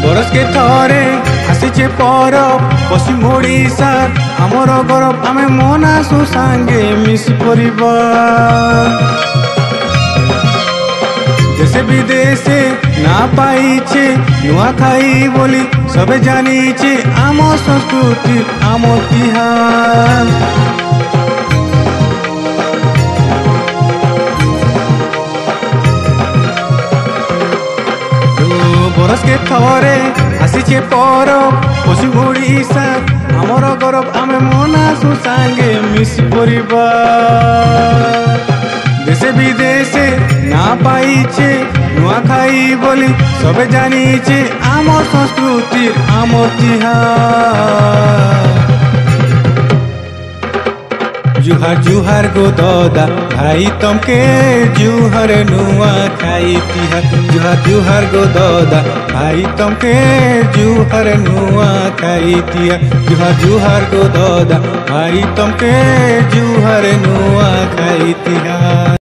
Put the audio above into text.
बरस के थरे आसीचे परब पश्चिम ओडिशा आमर गौरव आमे मनासु सांगे मिसी परिवार देशे विदेशे ना पाइछे नुआ खाई बोली सबे जानिछे आम संस्कृति आम तिहार बरस के थरे आसीचे परब पश्चिम ओडिशा आमर गौरव आमे मनासु सांगे मिसी परिवार देशे विदेशे ना पाइछे नुआ खाई बोली सबे जानिछे आम संस्कृति आम तिहार जुहार जुहार गो दादा भाई तमके जुहार नुआ खाई तिहार जुहार जुहार गो दादा भाई तमके जुहार नुआ खाई तिहार जुहार जुहार गो दादा भाई तमके जुहार नुआ खाई तिहार।